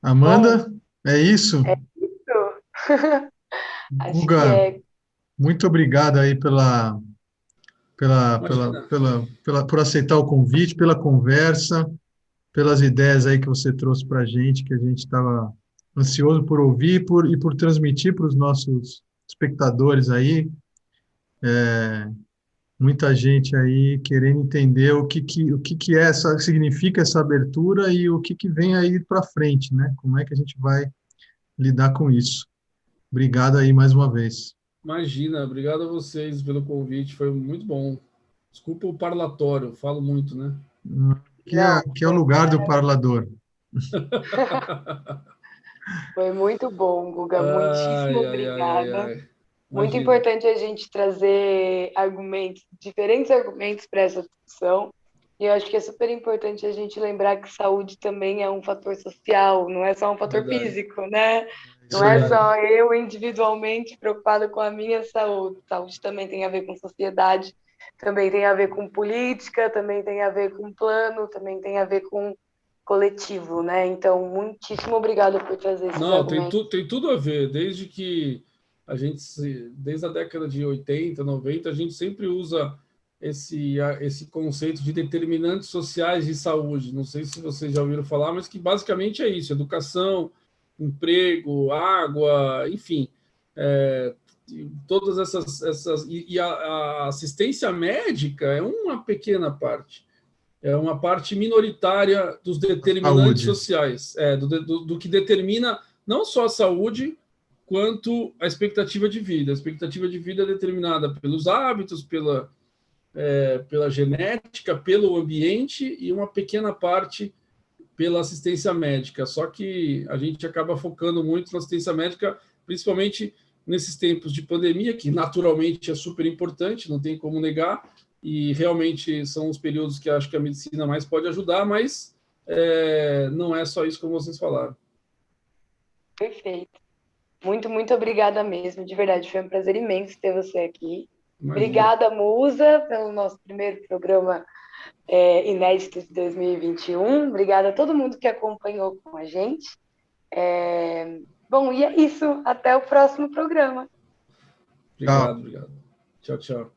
Amanda, é isso? É isso. Guga, muito obrigado aí por aceitar o convite, pela conversa, pelas ideias aí que você trouxe para a gente, que a gente estava ansioso por ouvir e por transmitir para os nossos espectadores aí. muita gente aí querendo entender o que é essa, significa essa abertura e o que vem aí para frente, né? Como é que a gente vai lidar com isso? Obrigado aí mais uma vez. Imagina, obrigado a vocês pelo convite, foi muito bom. Desculpa o parlatório, falo muito, né? Não, Que é o lugar do parlador. foi muito bom, Guga. Muitíssimo Ai, ai, ai, ai, obrigada. ai. Muito Imagina. importante a gente trazer argumentos, diferentes argumentos para essa discussão. E eu acho que é super importante a gente lembrar que saúde também é um fator social, não é só um fator Verdade, físico, né? Não Isso é aí. verdade. só eu individualmente preocupada com a minha saúde. Saúde também tem a ver com sociedade, também tem a ver com política, também tem a ver com plano, também tem a ver com coletivo, né? Então, muitíssimo obrigada por trazer esses Não, argumentos. tem tudo a ver. Desde que desde a década de 80, 90, a gente sempre usa esse conceito de determinantes sociais de saúde. Não sei se vocês já ouviram falar, mas que basicamente é isso: educação, emprego, água, enfim. É, todas a assistência médica é uma pequena parte. É uma parte minoritária dos determinantes Saúde. sociais, do que determina não só a saúde, quanto a expectativa de vida. A expectativa de vida é determinada pelos hábitos, pela genética, pelo ambiente e uma pequena parte pela assistência médica. Só que a gente acaba focando muito na assistência médica, principalmente nesses tempos de pandemia, que naturalmente é super importante, não tem como negar, e realmente são os períodos que acho que a medicina mais pode ajudar, mas não é só isso como vocês falaram. Perfeito. Muito, muito obrigada mesmo, de verdade. Foi um prazer imenso ter você aqui. Imagina. Obrigada, Musa, pelo nosso primeiro programa inédito de 2021. Obrigada a todo mundo que acompanhou com a gente. Bom, e é isso. Até o próximo programa. Tchau. Obrigado. Tchau, tchau.